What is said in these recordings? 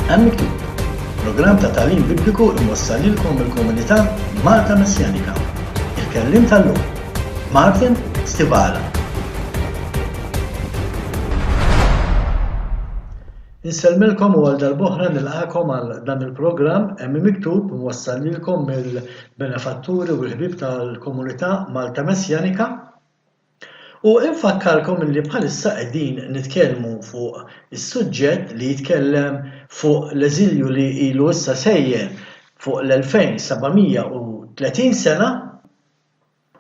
Hemm miktub. Programm ta' tagħlim bibliku imwassal lilkom il-komunità Malta Messjanika. Il-kellim tal-lum Martin Stivala. Insellmilkom u għal darb'oħra nilqakom għal dan il-programm hemm miktub imwassal lilkom mill-benefatturi u l-ħbieb tal-komunità Malta Messjanika. U infakkarkom li bħalissa qegħdin nitkellmu fuq is-suġġett li jitkellem fuq l-eżilju li ilu issa sejjer fuq l-2730 sena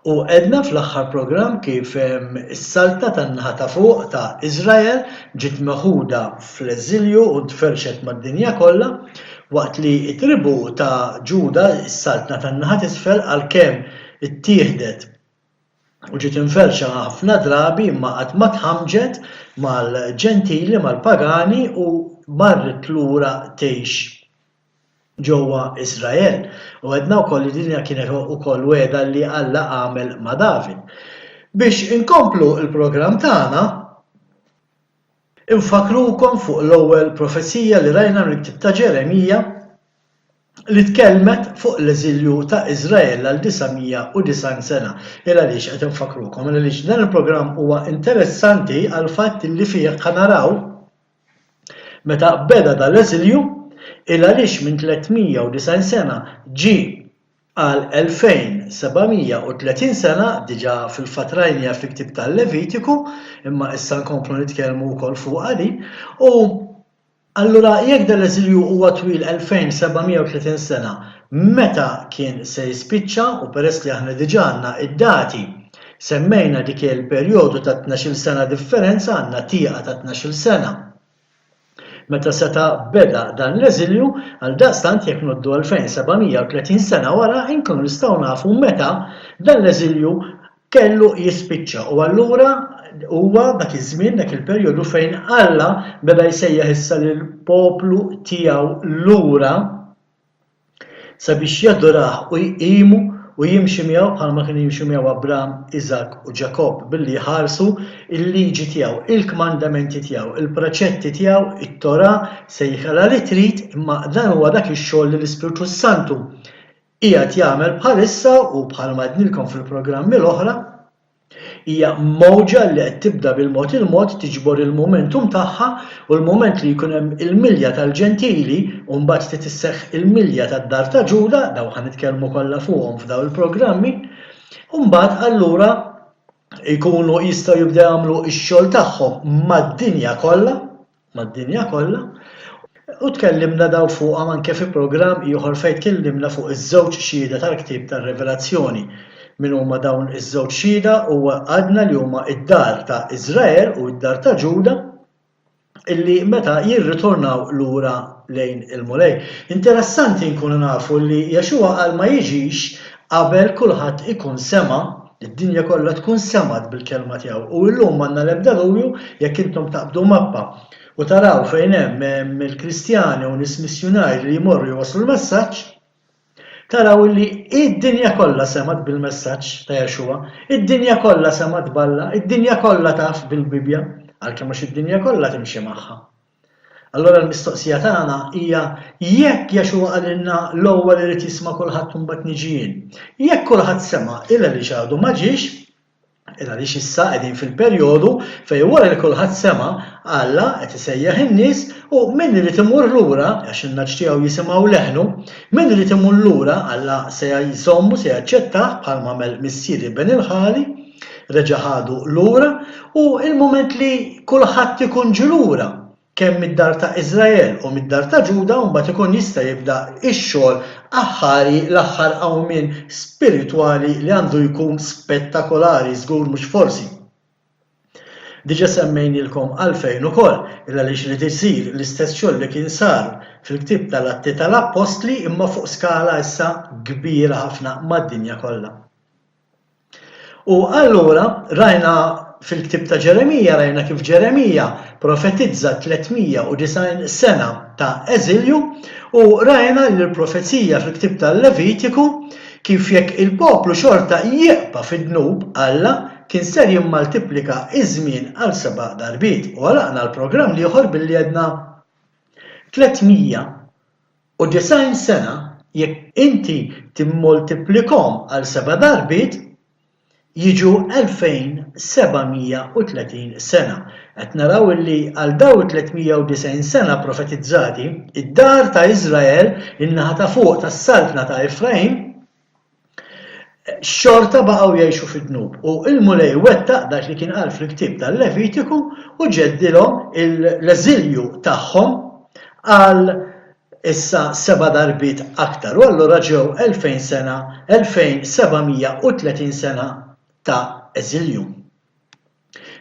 u qedna fl-aħħar programm kif is-salta tan-naħa ta' fuq ta' Iżrael ġiet meħuda fl-eżilju u tferxet mad-dinja kollha waqt li t-tribu ta' Ġuda s-saltna tan-naħa t'isfel għalkemm ittieħdet u ġiet inferxa ħafna drabi imma qatt ma tħammġet mal-ġentili mal-pagani u marret lura tgħix ġewwa Iżrael. U għedna wkoll li dinja kienet ukoll wegħda li Alla għamel ma' David. Biex inkomplu l-programm tagħna infakrukom fuq l-ewwel profezija li rajna mill-Ktieb ta' Ġeremija li tkellmet fuq l-eżilju ta' Iżrael għal 990 sena. Għaliex qed infakrukom għaliex dan il-programm huwa interessanti għal fatt li fih naraw meta beda dal-eżilju għaliex minn 390 sena ġie għal 2730 sena diġà fil-fatrajnija fil-Ktieb tal-Levitiku imma issa nkomplu nitkellmu wkoll fuq għadi u allura jekk dal-eżilju huwa twil 2730 sena, meta kien se jispiċċa u peress li aħna diġà għandna id-dati semmejna dik il-perjodu ta' 12 sena differenza għandna tieqa ta' 12 sena. Meta seta' beda dan l-eżilju għal daqstant jekk noddu 2730 sena wara inkunu nistgħu nafu meta dan l-eżilju kellu jispiċċa u allura huwa dak iż-żmien dak il-perjodu fejn Alla beda jsejjaħ issa lill-poplu tiegħu lura sabiex jadorah u jqimu u jimxi miegħu bħalma kien jimxi miegħu Abraham, Isaac u Ġakob billi jħarsu il-liġi tiegħu, il-kmandamenti tiegħu, il-preċetti tiegħu, it-Torah sejħala li trid imma dan huwa dak ix-xogħol li l-Ispiritu Santu qiegħed jagħmel bħalissa u bħalma qednilkom fil-programmi l-oħra hija mowġa li qed tibda bil-mod il-mod tiġbor il-momentum tagħha u l-mument li jkun hemm il-milja tal-ġentili u mbagħad titisseħħ il-milja tad-dar ta' Ġuda daw ħanitkellmu kollha fuqhom f'daw il-programmi u mbagħad allura jkunu jistgħu jibdew jagħmlu x-xogħol tagħhom mad-dinja kollha u tkellimna daw fuqha anke fi programm ieħor fejn tkellimna fuq iż-żewġ xhieda tal-Ktieb tar-Revelazzjoni. Min huma dawn iż-żewġ xhieda huwa għadna li huma id-dar ta' Iżrael u id-dar ta' Ġuda illi meta jirritornaw lura lejn il-mulej. Interessanti nkunu nafu li Jaxua qal ma jiġix qabel kulħadd ikun sema, id-dinja kollha tkun semat bil-kelma tiegħu u llum għandna l-ebda dubju jekk intom taqbdu mappa u taraw fejn hemm il-Kristjani u nies missjonari li jmorru jwasslu l-messaġġ taraw li id-dinja kollha semat bil-messaġġ ta' Jaxua, id-dinja kollha semat balla, id-dinja kollha taf bil-Bibja, għalkemm mhux id-dinja kollha timxi magħha. Allura l-mistoqsija tagħna hija jekk Jaxua qalilna l-ewwel irid jisma' kulħadd u mbagħad niġi jien. Jekk kulħadd sema' illa li x'għadu ma ġiex, illa li issa qegħdin fil-perjodu fejn wara li kulħadd sema' Alla qed isejjaħ in-nies u min irid imur lura għax in-naġġ tiegħu jisimgħu leħnu, min irid imur lura Alla se jsommu se jaċċettah bħalma għamel missieri ben il-ħali reġa' ħadu lura u l-mument li kulħadd ikun ġi lura kemm mid-dar ta' Iżrael u mid-dar ta' Ġuda u mbagħad ikun jista' jibda x-xogħol aħħari l-aħħar qawmien spiritwali li għandu jkun spettakolari żgur mhux forsi. Diġà semmejnilkom għalfejn ukoll għaliex li tisir l-istess xogħol li kien sar fil-Ktieb tal-Atti tal-Apostli imma fuq skala issa kbira ħafna mad-dinja kollha. U allura rajna fil-Ktieb ta' Ġeremija rajna kif Ġeremija profetizza 390 sena ta' eżilju u rajna li l-profezija fil-Ktieb tal-Levitiku kif jekk il-poplu xorta jieqpa fid-dnub Alla kien ser jimmaltiplika iż-żmien għal 7 darbiet u għalaqna l-programm li ieħor billi għedna 390 sena jekk inti timmultiplikhom għal 7 darbit jiġu 2730 sena. Qed naraw li għal daw 390 sena profetizzati, id-dar ta' Iżrael in-naħa ta' fuq tas-saltna ta' Efraim xorta baqgħu jgħixu fid-dnub u l-mulej wettaq dak li kien qal fil-ktieb tal-Levitiku u ġeddilhom l-eżilju tagħhom għal issa 7 darbit aktar. U allura ġew 2000 sena, 2730 sena ta' eżilju.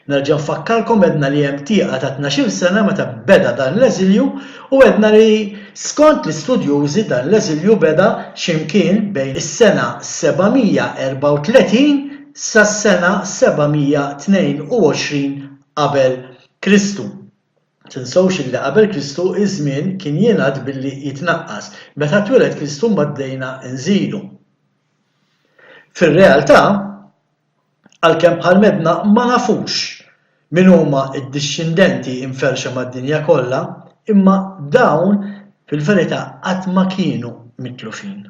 Nerġa' nfakkarkom edna li hemm tieqa ta' 12 sena meta beda dan l-eżilju u edna li skont l-istudjużi dan l-eżilju beda x'imkien bejn is-sena 734 sas-sena 722 qabel Kristu. Tinsewx li qabel Kristu iż-żmien kien jingħad billi jitnaqqas. Meta tweled Kristu mbagħad nżidu. Fir-realtà, għalkemm bħal medna ma nafux min huma d-dixxindenti imferxa mad-dinja kollha, imma dawn fil-verità qatt ma kienu mitlufin.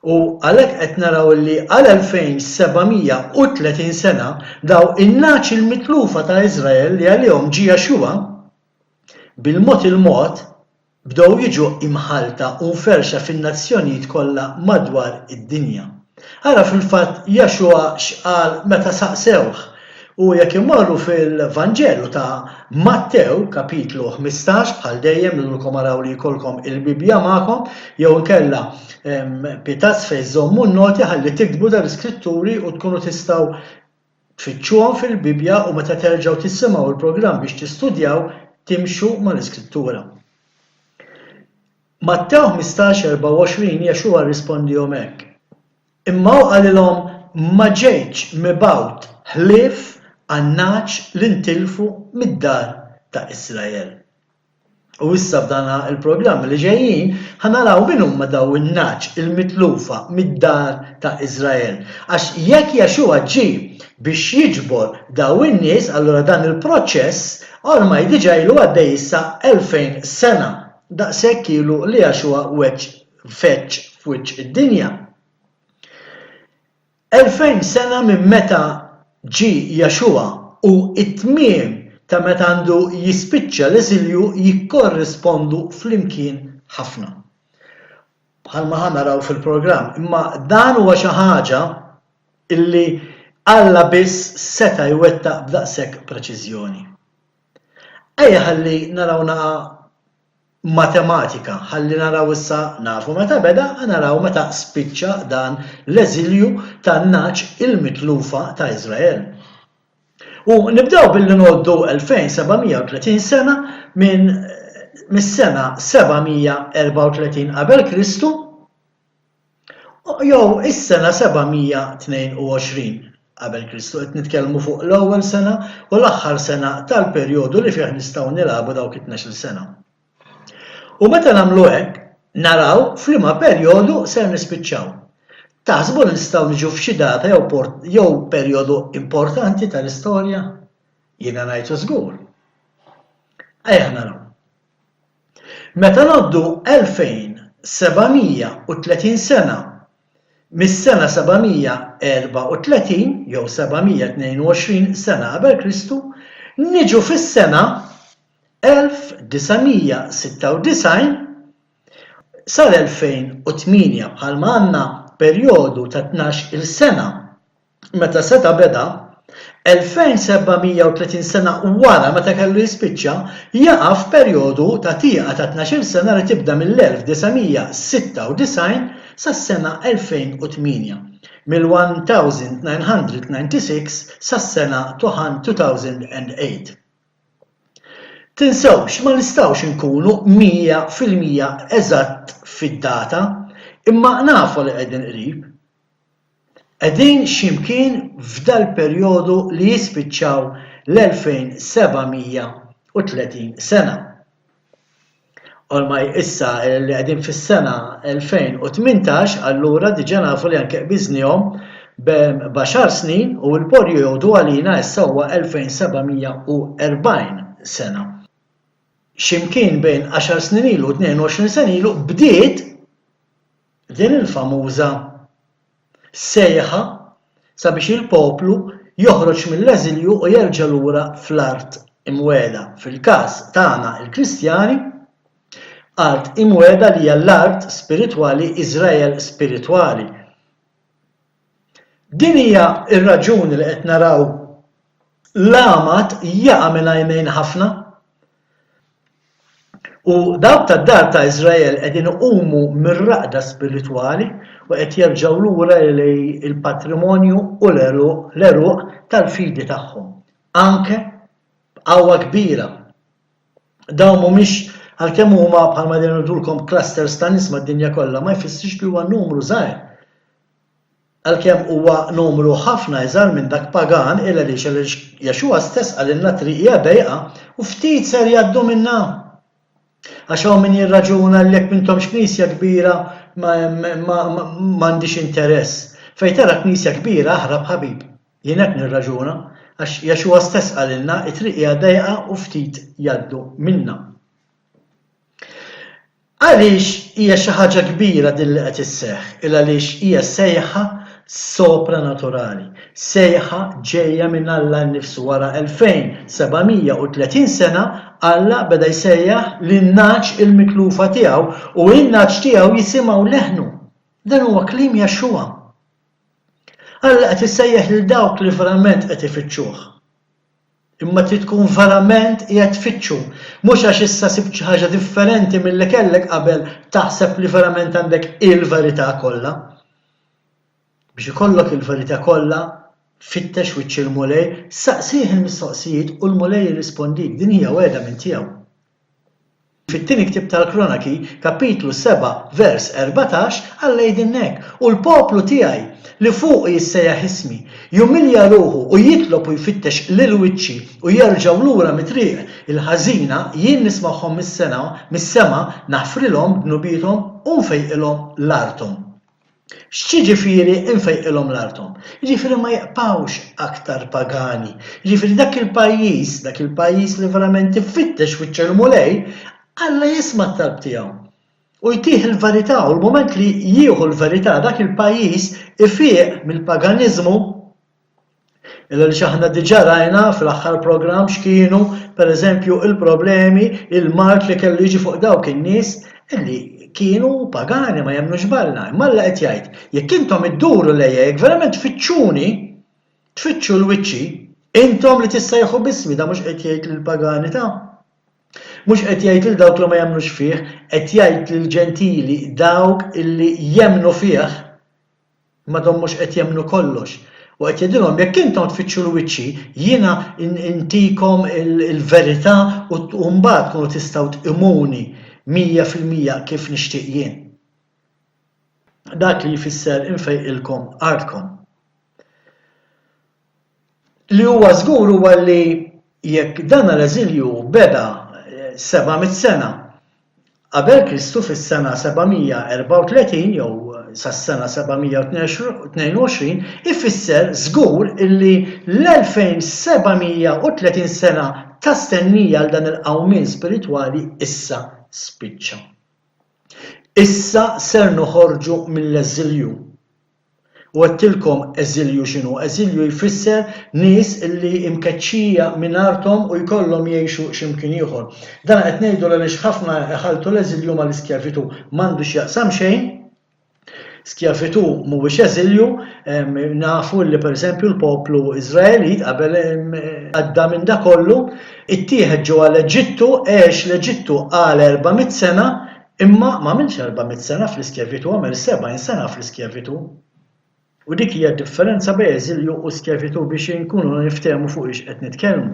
U għalhekk qed naraw li għal 2730 sena daw in-naċ il-mitlufa ta' Iżrael li għalihom ġie Jaxua bil-mod il-mod bdew jiġu imħalta u mferxa fin-nazzjonijiet kollha madwar id-dinja. Ara fil-fatt Jaxua x'qal meta saqsewh u jekk imorru fil-Vanġelu ta' Mattew kapitlu 15 bħal dejjem lilkom araw li jkollkom il-Bibja magħkom jew inkella pitazz fejn żommu n-noti ħalli tiktbu dal-iskritturi u tkunu tistgħu tfittxuhom fil-Bibja u meta terġgħu tissimgħu il-programm biex tistudjaw timxu mal-iskrittura. Mattew 15:24 Jaxua rrispondihom hekk. Imma hu qalilhom ma ġejtx mibgħut ħlief għan-naċ li ntilfu mid-dar ta' Iżrael. U issa f'dan il-programm li ġejjin ħanaraw min huma daw in-naċ il-mitlufa mid-dar ta' Iżrael. Għax jekk Jaxua ġie biex jiġbor daw in-nies, allura dan il-proċess ormai diġà ilu għaddej issa 2000 sena daqshekk ilu li Jaxua feċċ f'wiċċ id-dinja. 2000 sena minn meta ġie Jaxua u it-tmiem ta' meta għandu jispiċċa l-eżilju jikkorrispondu flimkien ħafna. Bħalma ħanaraw fil-programm, imma dan huwa xi ħaġa illi Alla biss seta' jwettaq b'daqshekk preċiżjoni. Ejja ħalli naraw matematika, ħalli naraw issa nafu meta beda, naraw meta spiċċa dan l-eżilju tan-naċ il-mitlufa ta' Iżrael. U nibdew billi ngħoddu 2730 sena mis-sena 734 qabel Kristu jew is-sena 722 qabel Kristu. Qed nitkellmu fuq l-ewwel sena u l-aħħar sena tal-perjodu li fih nistgħu nilagħbu dawk it-12 sena. U meta nagħmlu hekk, naraw f'liema perjodu ser nispiċċaw. Taħsbu li nistgħu niġu f'xi data jew perjodu importanti tal-istorja? Jiena ngħidu żgur. Ejja naraw. Meta ngħoddu 2730 sena mis-sena 734 jew 722 sena qabel Kristu, niġu fis-sena 1996 sal-2008 bħalma għandna perjodu ta' 12 sena meta seta' beda 2730 sena wara meta kellu jispiċċa jaqaf perjodu ta' tieqa ta' 12 sena li tibda mill-1996 sas-sena 2008, mill-1996 sas-sena 2008. Tinsewx ma nistgħux inkunu 100% eżatt fid-data, imma nafu li qegħdin qrib. Qegħdin x'imkien f'dal perjodu li jispiċċaw l-2730 sena. Ormai issa li qegħdin fis-sena 2018 allura diġà nafu li anke qbiżnihom b'10 snin u l-perjodu għalina issa huwa 2740 sena. x'imkien bejn 10 snin ilu u 22 sena ilu bdiet din il-famuża sejħa sabiex il-poplu joħroġ mill-eżilju u jerġa' lura fl-art imweda. Fil-każ tagħna il-Kristjani, art imweda li hija l-art spiritwali Iżrael spiritwali. Din hija r-raġuni li qed naraw l-amat jaqa' minn għajnejn ħafna u dawk tad-dar ta' Iżrael qegħdin iqumu mir-raqda spiritwali u qed jerġgħu lura lejn il-patrimonju u l-eruq tal-fidi tagħhom. Anke qawwa kbira. Dawn mhumiex għalkemm huma bħalma ngħidulkom clusters ta' nies mad-dinja kollha ma jfissirx li huwa numru żgħir. Għalkemm huwa numru ħafna iżgħar minn dak pagan illa li Jexua stess qalilna triq hija dejqa u ftit ser jgħaddu minnha. Għax hawn min jirraġuna li jekk m'intomx knisja kbira m'għandix interess. Fejn tara knisja kbira aħrab ħabib. Jien hekk nirraġuna għax Jexua stess qalilna it-triq hija dejqa u ftit jgħaddu minnha. Għaliex hija xi ħaġa kbira din li qed isseħħ, il għaliex hija sejħa sopranaturali, sejħa ġejja minn Alla nnifsu wara 2730 sena Alla beda jsejjaħ lin-naċ il-miklufa tiegħu u in-naċ tiegħu jisimgħu leħnu. Dan huwa kliem Jexua. Alla qed issejjaħ lil dawk li verament qed ifittxuh. Imma trid tkun verament qiegħed tfittxu, mhux għax issa sibt xi ħaġa differenti milli kellek qabel taħseb li verament għandek il-verità kollha. Biex ikollok il-verità kollha, fittex wiċċ il-mulej, saqsih il-mistoqsijiet u l-mulej jirrispondik, din hija wegħda minn tiegħu. Fit-tieni ktieb tal-Kroniki, kapitlu 7, vers 14, Alla jgħidilna hekk u l-poplu tiegħi li fuq jissejjaħ ismi, jumilja ruħu u jitlob u jfittex lil wiċċi u jerġgħu lura mit-triq il-ħażina jien nismagħhom mis-sema naħfrilhom b'nubietom u nfejqilhom l-arthom. X'jiġifieri nfejqilhom l-arthom? Jiġifieri ma jaqpawx aktar pagani. Jiġifieri dak il-pajjiż li verament ifittex wiċċ il-mulej, Alla jisma' t-talb tiegħu. U jtih il-verità u l-moment li jieħu l-verità dak il-pajjiż ifieq mill-paganiżmu illa li aħna diġà rajna fl-aħħar programm x'kienu pereżempju il-problemi il-mart li kellu jiġi fuq dawk in-nies illi kienu pagani ma jemmnux Balla. Imma Alla qed jgħid jekk intom idduru lejja jekk verament tfittxuni, tfittxu l-wiċċi, intom li tissejħu bismi da mhux qed jgħid lill-pagani ta' mhux qed jgħid lil dawk li ma jemmnux fih, qed jgħid lill-ġentili dawk illi jemmnu fih m'għadhom mhux qed jemmnu kollox. U qed jgħidilhom jekk intom tfittxu l-wiċċi, jiena intikom il-verità u mbagħad tkunu tistgħu tqimuni 100% kif nixtieq jien. Dak li jfisser infejqilkom artkom. Li huwa żgur huwa li jekk dan l-eżilju beda 700 sena qabel Kristu fis-sena 734 jew sas-sena 722 ifisser żgur illi l-2730 sena ta' stennija għal dan il-qawmien spiritwali issa spiċċa. Issa ser noħorġu mill-eżilju. U għattilkom eżilju x'inhu? Eżilju jfisser nies illi imkeċċija minn arthom u jkollhom jgħixu x'imkien ieħor. Dan qed ngħidu għaliex ħafna ħaltu l-eżilju mal-iskjavitu m'għandux jaqsam xejn. Skjavitu mhuwiex eżilju, nafu li pereżempju l-poplu Iżraelit qabel għadda minn dak kollu, ittieħed ġewwa l-Eġittu għex l-Eġittu għal 400 sena imma m'għamilx 400 sena fl-iskjavitu, għamel 70 sena fl-iskjavitu. U dik hija differenza bejn eżilju u skjavitu biex inkunu niftehmu fuq ix qed nitkellmu.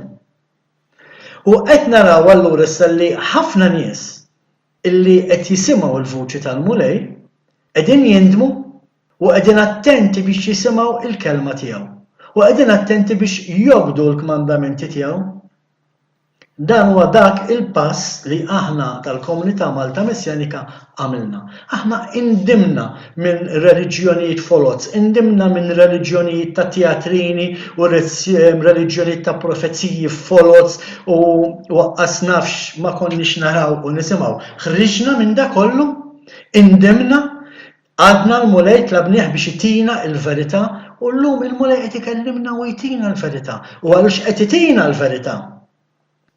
U qed naraw allura issa li ħafna nies illi qed jisimgħu l-vuċi tal-mulej qegħdin jindmu u qegħdin attenti biex jisimgħu il-kelma tiegħu. U qegħdin attenti biex jogħdu l-kmandamenti tiegħu. Dan huwa dak il-pass li aħna tal-komunità Malta Messjanika għamilna. Aħna indimna minn reliġjonijiet folots, indimna minn reliġjonijiet ta' teatrini u reliġjonijiet ta' profezziji folots u waqqas nafx ma konniex naraw u nisimgħu. Ħriġna minn dak kollu, indimna, għadna l-mulej tlabnieh biex itina l-verità u llum il-mulej qed ikellimna u jtina l-verità. U għalux qed itina l-verità.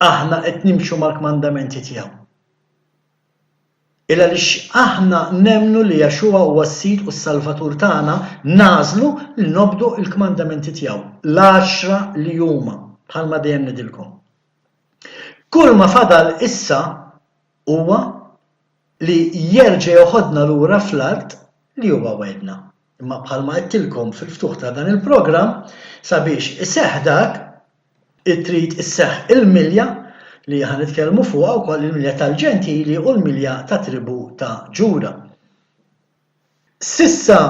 Aħna qed nimxu mal-kmandamenti tiegħu. Illa lix aħna nemnu li Jaxua huwa s-Sid u s-Salvatur tagħna nażlu li nobdu l-kmandamenti tiegħu. L-10 li huma bħalma dejjem nidilkom. Kull ma fadal issa huwa li jerġa' joħodna lura fl-art li huwa wedna. Imma bħalma qedtilkom fil-ftuħ ta' dan il-programm sabiex iseħħ dak trid isseħħ il-milja li ħan nitkellmu fuqha wkoll il-milja tal-ġentili u l-milja ta' tribu ta' Ġuda. Sissa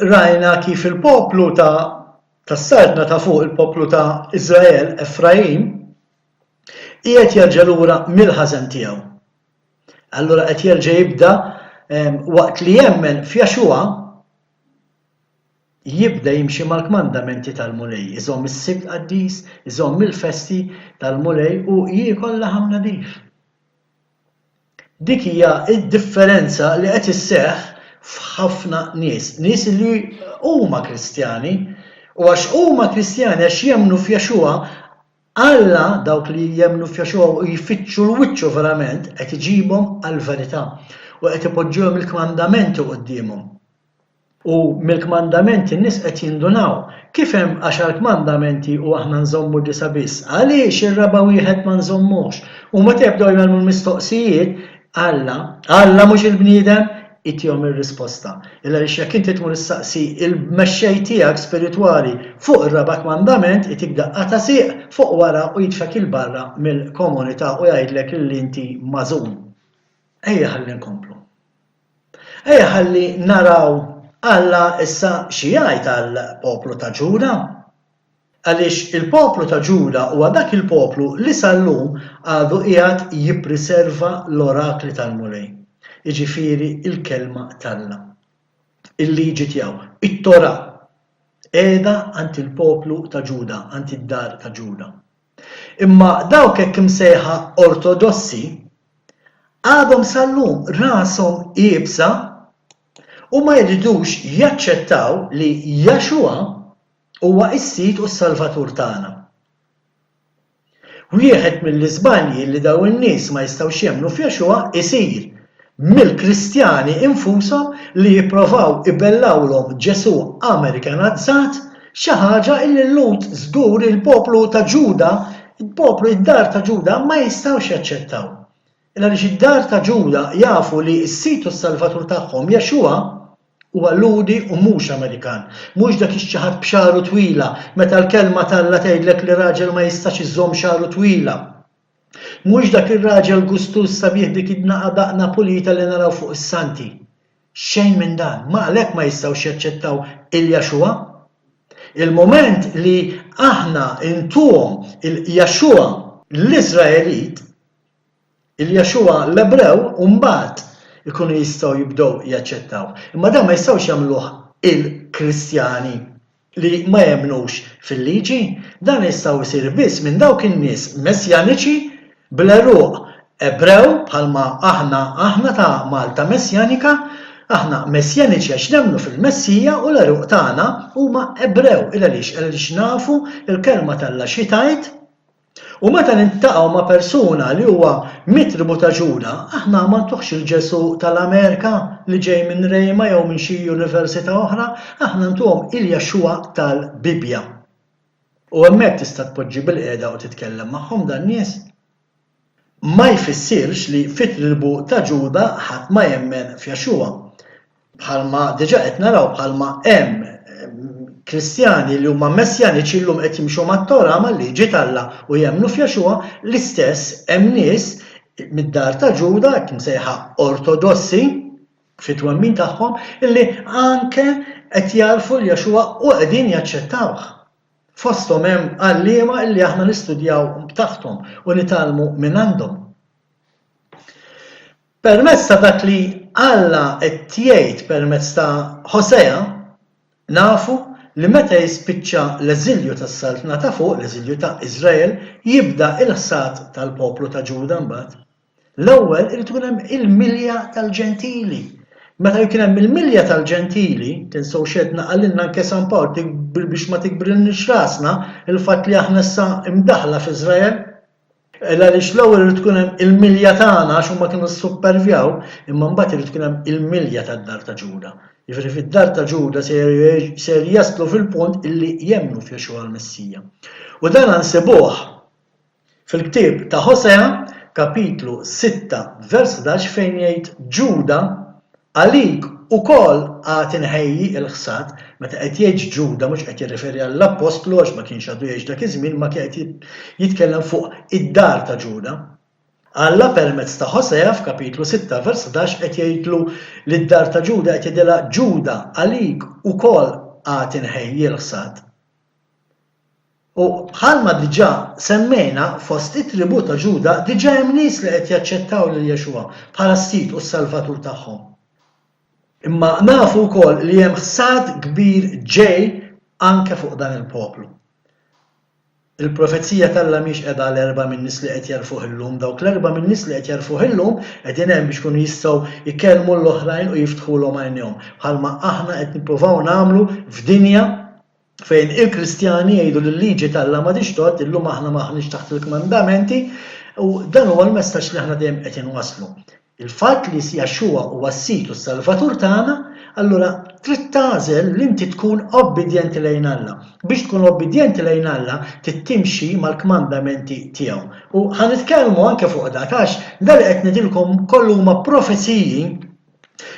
rajna kif il-poplu tas-sartna ta' fuq il-poplu ta' Iżrael, Efraim, qiegħed jerġa' lura mill-ħażen tiegħu. Allura qed jerġa' jibda waqt li jemmen f'Jaxua jibda jimxi mal-kmandamenti tal-mulej, iżomm is-sibt qaddis, iżomm il-festi tal-mulej u jiekol laħam nadif. Dik hija d-differenza li qed isseħħ f'ħafna nies li huma Kristjani u għax huma Kristjani għax jemmnu f'Jaxua, Alla dawk li jemmnu f'Jaxua u jfittxu l-wiċċu verament qed iġibhom għall-verità u qed ipoġġuhom il-kmandamenti qudiemhom. U mill-kmandamenti n-nies qed jindunaw kif hemm 10 kmandamenti u aħna nżommu 9 biss. Għaliex ir-raba' wieħed ma nżommux? U meta jibdew jagħmlu l-mistoqsijiet, Alla mhux il-bniedem itihom ir-risposta. Illa għaliex jekk inti tmur issaqsi il-mexxej tiegħek spiritwali fuq ir-raba' kmandament itik daqqa ta' sieq fuq wara u jitfek il-barra mill-komunità u jgħidlek illi inti magħżum. Ejja ħalli nkomplu. Ejja ħalli naraw Alla issa xi jgħid għall-poplu ta' Ġuda? Għaliex il-poplu ta' Ġuda huwa dak il-poplu li sal-lum għadu qiegħed jippreserva l-orakli tal-mulej. Jiġifieri il-kelma talla. Il-liġi tiegħu, it-Tora qiegħda għand il-poplu ta' Ġuda, għand id-dar ta' Ġuda. Imma dawk hekk imsejħa ortodossi għadhom sal-lum rashom qiebsa u ma jridux jaċċettaw li Jaxua huwa s-Sid u s-Salvatur tagħna. Wieħed mill-iżbalji li daw in-nies ma jistgħux jemmnu f'Jaxua isir mill-Kristjani infushom li jippruvaw ibellawlhom Ġesu Amerikanizzat xi ħaġa li llud żgur il-poplu ta' Ġuda, il-poplu id-dar ta' Ġuda ma jistgħux jaċċettaw. Għaliex id-dar ta' Ġuda jafu li s-Sid u s-Salvatur tagħhom Jaxua huwa ludi u mhux Amerikan. Mhux dak ix-ċaħad b'xaru twila meta l-kelma talla tgħidlek li raġel ma jistax iżomm xaru twila. Mhux dak ir-raġel gustus sabiħ dik id-naqa daqna pulita li naraw fuq is-santi. Xejn minn dan, ma għalhekk ma jistgħux jaċċettaw il-Jaxua. Il-moment li aħna intuhom il-Jaxua l-Iżraelit, il-Jaxua l-Ebrew u mbagħad ikunu jistgħu jibdew jaċċettaw. Imma dan ma jistgħux jagħmluh il-Kristjani li ma jemmnux fil-liġi, dan jistgħu jsir biss minn dawk in-nies messjaniċi bl-eruq Ebrew bħalma aħna ta' Malta Messjanika, aħna messjaniċi għax nemmnu fil-Messija u l-eruq tagħna huma Ebrew għaliex nafu il-kelma Alla xi tgħid. U meta niltaqgħu ma' persuna li huwa mit-tribu ta' Ġuda, aħna ma ntuħx il-Ġesu tal-Amerika li ġej minn Rejma jew minn xi università oħra, aħna ntuhom il-Jaxua tal-Bibja. U hemmhekk tista' tpoġġi bil-qiegħda u titkellem magħhom dan nies. Ma jfissirx li fit-tribu ta' Ġuda ħadd ma jemmen f'Jaxua. Bħalma diġà qed naraw bħalma hemm Kristjani li huma messjaniċi llum qed jimxu mat-Tora mal-liġi talla u jemmnu f'Jaxua l-istess hemm nies mid-dar ta' Ġuda hekk imsejħa ortodossi fit-twemmin tagħhom illi anke qed jarfu l-Jaxua u qegħdin jaċċettawh. fosthom hemm għalliema li aħna nistudjaw taħtom u nitalmu minn għandhom. Permezz ta' dak li Alla qed jgħid permezz ta' Hosea nafu li meta jispiċċa l-eżilju tas-saltna ta' fuq, l-eżilju ta' Iżrael, jibda il-ħsad tal-poplu ta' Ġuda mbagħad. L-ewwel irid ikun hemm il-milja tal-ġentili. Meta jkun hemm il-milja tal-ġentili, tinsew xedna qalilna anke San Pawl biex ma tikbrilniex rasna il-fatt li aħna issa imdaħla f'Iżrael. Għaliex l-ewwel irid tkun hemm il-milja tagħna għax huma kienu ssupervjaw, imma mbagħad irid tkun hemm il-milja tad-dar ta' Ġuda. Jiġifieri fid-dar ta' Ġuda ser jaslu fil-punt illi jemmnu f'Jexua l-Messija. U dan nsibuh fil-ktieb ta' Hosea kapitlu 6 vers 11 fejn jgħid Ġuda għalik ukoll għad inħejji il-ħsad, meta qed jgħid Ġuda mhux qed jirreferi għall-Apostlu għax ma kienx għadu jgħix dak iż-żmien ma kien qed jitkellem fuq id-dar ta' Ġuda. Alla permezz ta' Hosea f'kapitlu 6 vers 11 qed jgħidlu li d-dar ta' Ġuda qed jgħidilha Ġuda għalik ukoll għad inħejji l-ħsad. U bħalma diġà semmejna fost it-tribu ta' Ġuda diġà hemm nies li qed jaċċettaw lil Jexua bħala s-Sit u s-Salvatur tagħhom. Imma nafu wkoll li hemm ħsad kbir ġej anke fuq dan il-poplu. Il-profezija talla mhix qiegħda l-erba' min nies li qed jarfuh illum, dawk l-erba' min nies li qed jarfuh illum qegħdin hemm biex kunu jistgħu jkellmu l-oħrajn u jiftħulhom għajnejhom. Bħalma aħna qed nippruvaw nagħmlu f'dinja fejn il-Kristjani jgħidu li l-liġi talla ma tixtod, illum aħna maħniex taħt il-kmandamenti u dan huwa l-messaġġ li aħna dejjem qed inwasslu. Il-fatt li Jexua huwa s-Sit u s-Salvatur tagħna, allura trid tagħżel li inti tkun obbedjenti lejn Alla. Biex tkun obbedjenti lejn Alla tittimxi mal-kmandamenti tiegħu. U ħanitkellmu anke fuq dak għax dan li qed ngħidilkom kollu huma profeziji,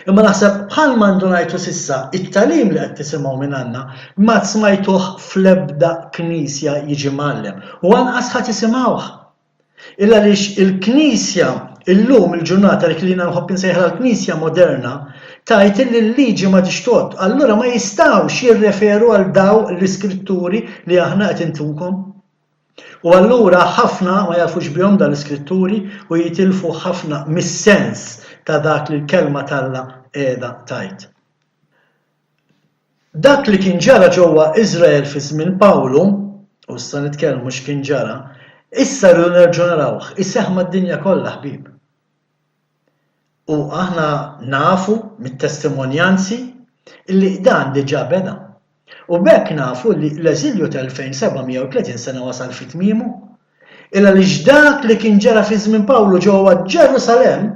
imma naħseb bħalma ndunajtu sissa it-talim li qed tisimgħu minn Anna ma smajtuh fl-ebda knisja jiġi mgħallem u anqas ħadd isimgħuh. Illa għaliex il-Knisja illum il-ġurnata li klina nħobb insejħla l-Knisja moderna tajt li l-liġi ma tixtod, allura ma jistgħux jirreferu għal daw l-iskritturi li aħna qed intukom. U allura ħafna ma jafux bihom dan l-iskritturi u jitilfu ħafna mis-sens ta' dak li l-kelma talla qiegħda tajt. Dak li kien ġara ġewwa Iżrael fi żmien Pawlu, u issa nitkellmu x'kien ġara, issa rridu nerġgħu narawh, isseħħ mad-dinja kollha ħbieb. U aħna nafu mit-testimonjanzi li dan diġà beda. U bekk nafu li l-eżilju tal-2730 sena wasal fi tmiemu, illa li dak li kien ġara fi żmien Pawlu ġewwa Ġerusalemm,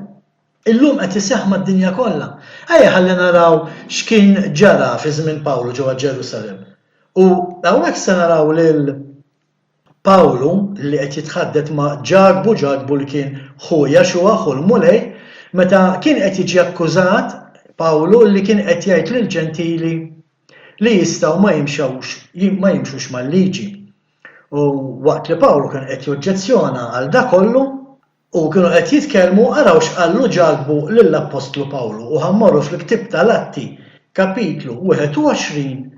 illum qed iseħħ mad-dinja kollha. Ejja ħalli naraw x'kien ġara fi żmien Pawlu ġewwa Ġerusalemm. U hawnhekk se naraw lil Pawlu li qed jitħaddet ma' Ġagbu li kien ħu Jexua ħu l-mulej, meta kien qed jiġi akkużat Pawlu li kien qed jgħid lill-ġentili li jistgħu ma jimxux mal-liġi. U waqt li Pawlu kien qed joġġezzjona għal dak kollu u kienu qed jitkellmu araw x'qallu Ġagbu lill-Apostlu Pawlu u ħammorru fl-ktieb tal-Atti kapitlu 21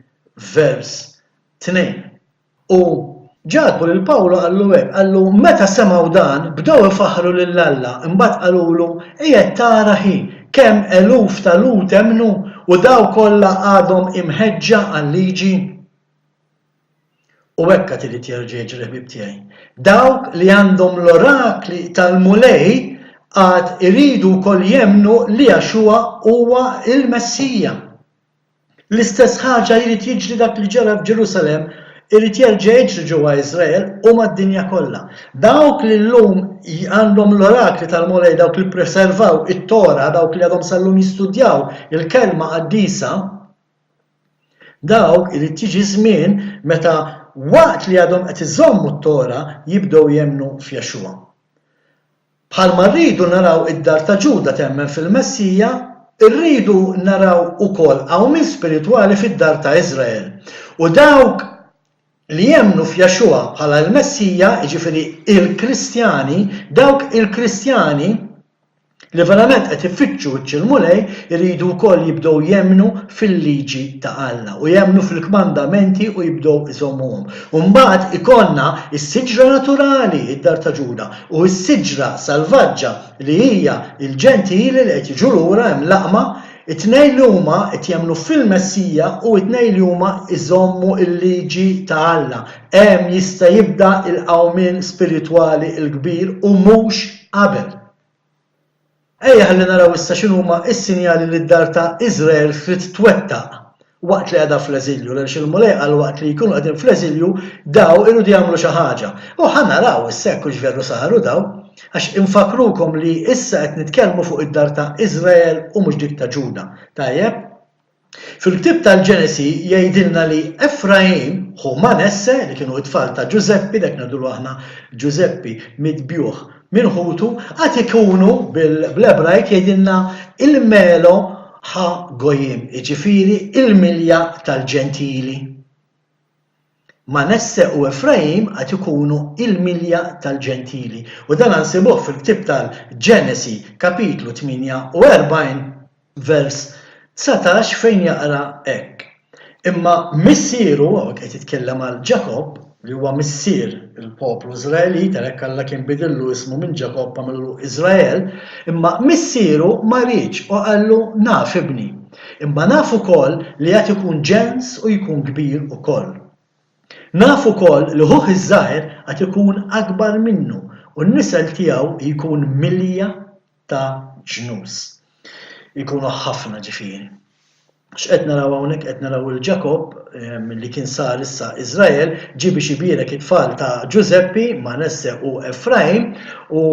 vers 2. U Ġagbu lil Pawlu qallu meta semgħu dan bdew ifaħħru lil Alla, imbagħad qalulu qiegħed tara ħin kemm eluf ta' lut emnu u daw kollha għadhom imħeġġa għal-liġi. U hekk qed irid jerġa' jiġri ħbieb tiegħi. Dawk li għandhom l-orakli tal-mulej għad iridu wkoll jemmnu li Jexua huwa il-Messija. L-istess ħaġa jrid jiġri dak li ġara f'Ġerusalemm irid jerġa' jiġri ġewwa Iżrael u mad-dinja kollha. Dawk li llum għandhom l-orakli tal-mulej, dawk li ppreservaw it-Tora, dawk li għadhom sallum jistudjaw il-kelma qaddisa, dawk irid tiġi żmien meta waqt li għadhom qed iżommu t-Tora jibdew jemmnu f'Jexua. Bħalma rridu naraw id-dar ta' Ġuda temmen fil-Messija, irridu naraw ukoll għawmin spiritwali fid-dar ta' Iżrael. U dawk li jemmnu f'Jexua bħala l-Messija, jiġifieri il-Kristjani, dawk il-Kristjani li verament qed ifittxu ċ-mulej iridu wkoll jibdew jemmnu fil-liġi ta' Alla u jemmnu fil-kmandamenti u jibdew iżommuhom. U mbagħad ikollna s-siġra naturali id-dar ta' Ġuda u s-siġra salvaġġa li hija l-ġentili li qed jiġu lura hemm laqma it-tnejn li huma qed jemmnu fil-Messija u t-tnejn li huma iżommu l-liġi ta' Alla. Hemm jista' jibda l-qawmien spiritwali l-kbir u mhux qabel. Ejja ħalli naraw issa x'inhuma s-sinjali li d-dar ta' Iżrael trid twettaq waqt li qiegħda fl-eżilju, għaliex il-mulej qal waqt li jkunu qegħdin fl-eżilju daw iridu jagħmlu xi ħaġa. U ħanaraw issa hekk hux veru saru daw, għax infakrukom li issa qed nitkellmu fuq id-dar ta' Iżrael u mhux dik ta' Ġuda. Tajjeb? Fil-ktieb tal-Ġenesi jgħidilna li Efraim u Manesse li kienu t-tfal ta' Ġuseppi, dak ngħidu aħna Ġuseppi mitbjuħ minn ħutu għad ikunu bl-Ebrajk jgħidilna il-melo ħa gojim, jiġifieri il-milja tal-ġentili. Manesse u Efraim għad ikunu il-milja tal-ġentili. U dan nsibuh fil-ktieb tal-Ġenesi kapitlu 48 vers 19 fejn jaqra hekk. Imma missieru qed jitkellem għal Ġakob li huwa missier il-poplu Iżraelit, għalhekk Alla kien bidillu ismu minn Ġakob għamillu Iżrael, imma missieru ma rridx u qallu naf ibni. Imma naf ukoll li qed ikun ġens u jkun kbir ukoll. Naf ukoll li ħuħ iż-żgħir qed ikun akbar minnu u n-nisel tiegħu jkun milja ta' ġnus. Jkunu ħafna ġifieri. X'qed naraw hawnhekk qed naraw il-Ġakob li kien sar issa Iżrael ġibi xi bierek it-tfal ta' Ġuseppi, Manesse u Efraim u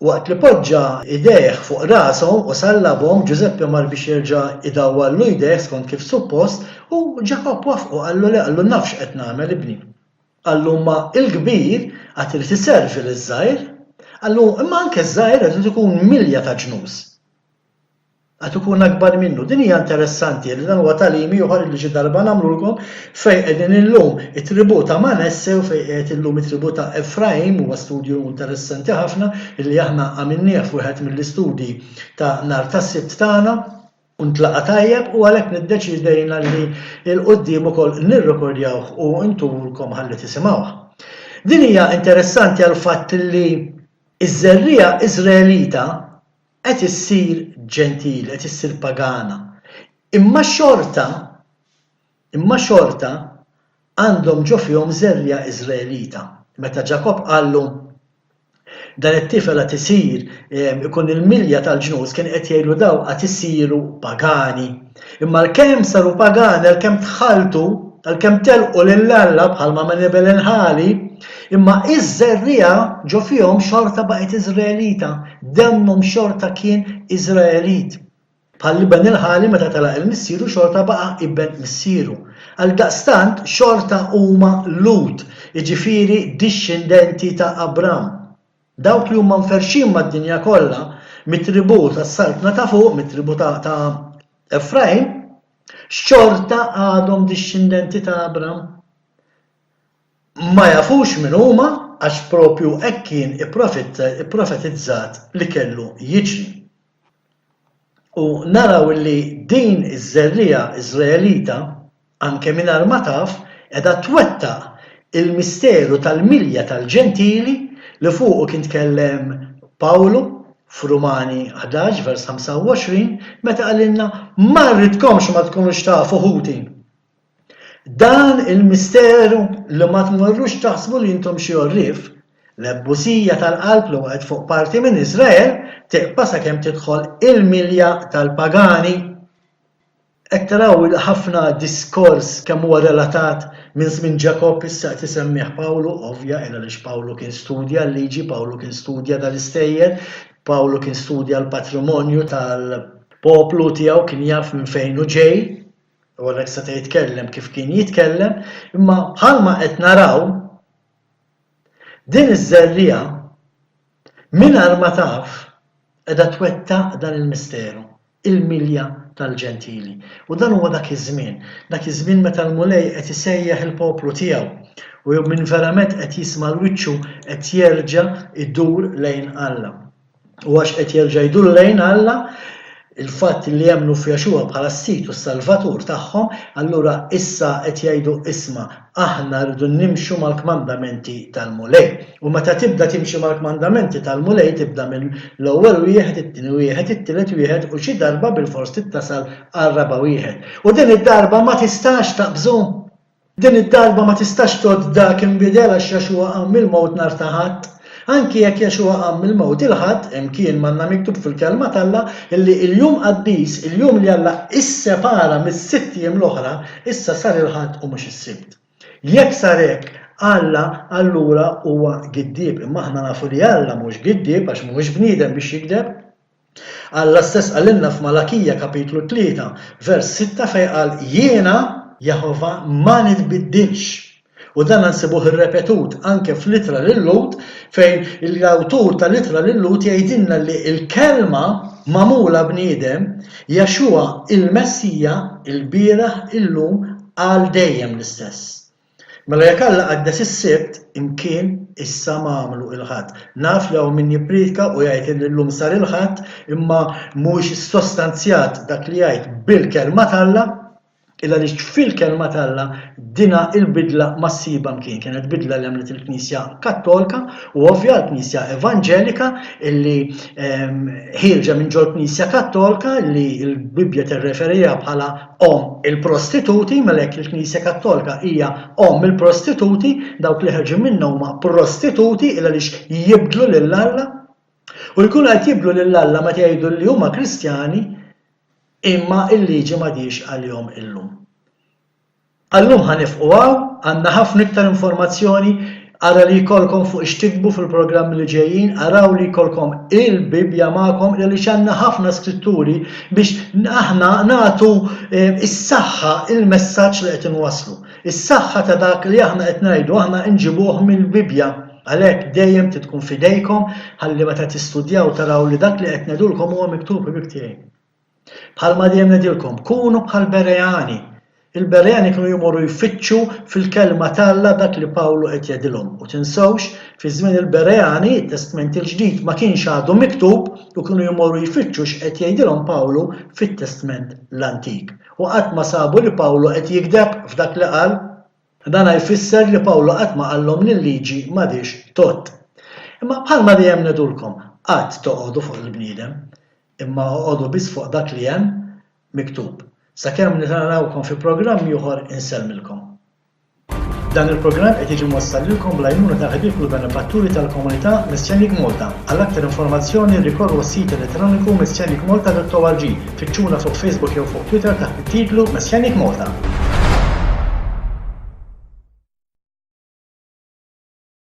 waqt li poġġa idejh fuq rashom u sallabhom Ġuseppi mar biex jerġa' idawwallu idejh skont kif suppost u Ġakob wafqu qallu le qallu nafx qed nagħmel ibni. Qallu ma il-kbir qed irid iservi liż-żgħir, qallu imma anke ż-żgħir qed ikun milja ta' ġnus. Għad ikun akbar minnu. Din hija interessanti li dan huwa tagħlim ieħor li xi darba nagħmlulkom fejn qegħdin illum it-tribut ta' Manesse u fejn qed illum it-tribut ta' Efraim huwa studju interessanti ħafna li aħna għamilnieh f'wieħed mill-istudji ta' nhar tas-sibt tagħna u ntlaqa' tajjeb u għalhekk niddeċidejna li l-qudiem ukoll nirrekordjawh u ntulkom ħalli tisimgħuh. Din hija interessanti għal fatt li iż-żerriegħa Iżraelita qed issir ġentili, qed issir pagana. Imma xorta għandhom ġo fihom żerriegħa Iżraelita. Meta Ġakob qallu dan it-tifel qed isir ikun il-milja tal-ġnus kien qed jgħidu daw qed isiru pagani. Imma l-kemm saru pagani, l-kemm tħalltu, l-kemm telqu lil Alla bħalma ma nibel inħali, imma iż-żerriegħa ġo fihom xorta baqgħet Iżraelita, demmhom xorta kien Iżraelit. Bħal ben il-ħali meta telaq il-missieru xorta baqa' ibben missieru. Għaldaqstant xorta huma Lut, jiġifieri dixxindenti ta' Abram. Dawk li huma mferxin mad-dinja kollha mit-tribut tas-saltna ta' fuq, mit-tribut ta' Efraim, xorta għadhom dixxindenti ta' Abram. Ma jafux min huma għax propju hekk kien ipprofetizzat li kellu jiġri. U naraw li din iż-żerriegħa Iżraelita anke mingħajr ma taf qiegħda twettaq il-misteru tal-milja tal-ġentili li fuqu kien tkellem Pawlu f'Rumani 11 vers 25 meta qalilna ma rridkomx ma tkunux tafu ħuti. Dan il-misteru li ma tmorrux taħsbu li intom xi orrif, l-ebbusija tal-qalb li waqgħet fuq parti minn Iżrael teqpa sakemm tidħol il-milja tal-pagani. Hekk taraw ħafna diskors kemm huwa relatat minn żmien Ġakob issa qed isemmih Pawlu, ovvja għaliex Pawlu kien studja l-liġi, Pawlu kien studja dal-istejjer, Pawlu kien studja l-patrimonju tal-poplu tiegħu kien jaf minn fejn hu ġej. U għalhekk seta' jitkellem kif kien jitkellem, imma bħalma qed naraw din iż-żerriegħa mingħajr ma taf qiegħda twettaq dan il-misteru, il-milja tal-ġentili. U dan huwa dak iż-żmien meta l-mulej qed isejjaħ il-poplu tiegħu u minn verament qed jisma' l-wiċċu qed jerġa' idur lejn Alla. u għax qed jerġa' jdur lejn Alla il-fatt li jemnu f'Jaxua bħala s-sit u s-salvatur tagħhom, allura issa qed jgħidu isma' aħna rridu nimxu mal-kmandamenti tal-mulej. U meta tibda timxi mal-kmandamenti tal-mulej tibda minn l-ewwel wieħed, it-tieni wieħed, it-tielet wieħed u xi darba bil-fors tittasal għar-raba' wieħed. U din id-darba ma tistax taqbżu. Din id-darba ma tistax tgħod dak inbidel għax Jaxua qam mill-mewt nhar ta' Ħadd. Anki jekk Jaxua qam mill-mewt il-Ħadd imkien manna miktub fil-kelma t'Alla illi il-jum qaddis, il-jum li Alla issepara mis-sitt jiem l-oħra, issa sar il-Ħadd u mhux is-sibt. Jekk sar hekk Alla allura huwa giddieb, imma aħna nafu li Alla mhux giddieb għax mhuwiex bniedem biex jikdeb. Alla stess qalilna f'Malakija kapitlu 3 vers 6 fejn qal jiena Jehova ma nitbiddilx. U dan nsibuh irrepetut anke f'litra lil Lut fejn l-awtur tal-litra lil Lut jgħidilna li l-kelma magħmula bniedem Jaxua il-Messija il-bieraħ illum għal dejjem l-istess. Mela jekk Alla qaddes is-sibt imkien issa m'għamlu il-Ħadd. Naf li hawn min jipprika u jgħid li llum sar il-Ħadd imma mhuwiex sostanzjat dak li jgħid bil-kelma t'Alla illa li fil-kelma t'Alla dina il-bidla massiba mkien kienet bidla li għamlet il-Knisja Kattolika u ovvja l-Knisja Evanġelika illi ħirġa minn ġol Knisja Kattolika li l-Bibja tirreferija bħala il-prostituti, melek il-Knisja Kattolika hija il-prostituti, dawk li ħarġu minnha huma prostituti illa li jibdlu lil Alla u jkunu qed jibdlu lil Alla meta jgħidu li huma Kristjani imma il-liġi ma dix għal-jom illum. Allum ħanifqu għandna ħafna iktar informazzjoni ara li jkollkom fuq ixtikbu fil-programm li ġejjin, araw li jkollkom il-Bibja magħkom li għandna ħafna skritturi biex aħna nagħtu is-saħħa il-messaġġ li qed inwasslu. Is-saħħa ta' dak li aħna qed ngħidu aħna nġibuh mill-Bibja. Għalhekk dejjem tkun fidejkom ħalli meta tistudjaw taraw li dak li qed ngħidulkom huwa miktub biktej. Bħalma dejjem ngħidilkom, kunu bħal Berejani. Il-Berejani kienu jmorru jfittxu fil-kelma t'Alla dak li Pawlu qed jgħidilhom. U tinsewx, fi żmien il-Berejani, it-Testament il-ġdid ma kienx għadu miktub u kienu jmorru jfittxu x'qed jgħidilhom Pawlu fit-Testament l-Antik. U qatt ma sabu li Pawlu qed jikdeb f'dak li qal, dan jfisser li Pawlu qatt ma qallhom li l-liġi m'għadix tot. Imma bħalma dejjem ngħidulkom, qatt toqgħodu fuq il-bniedem, imma oqgħodu biss fuq dak li hemm miktub. Sakemm nitarawkom fi programm ieħor insellmilkom. Dan il-programm qed jiġi mwassal lilkom bl-għajnuna ta' ħbieb u benefatturi tal-komunità Messianic Malta. Għal aktar informazzjoni rikorru s-sit elettroniku messianicmalta.org. Fittxuna fuq Facebook jew fuq Twitter taħt it-titlu Messianic Malta.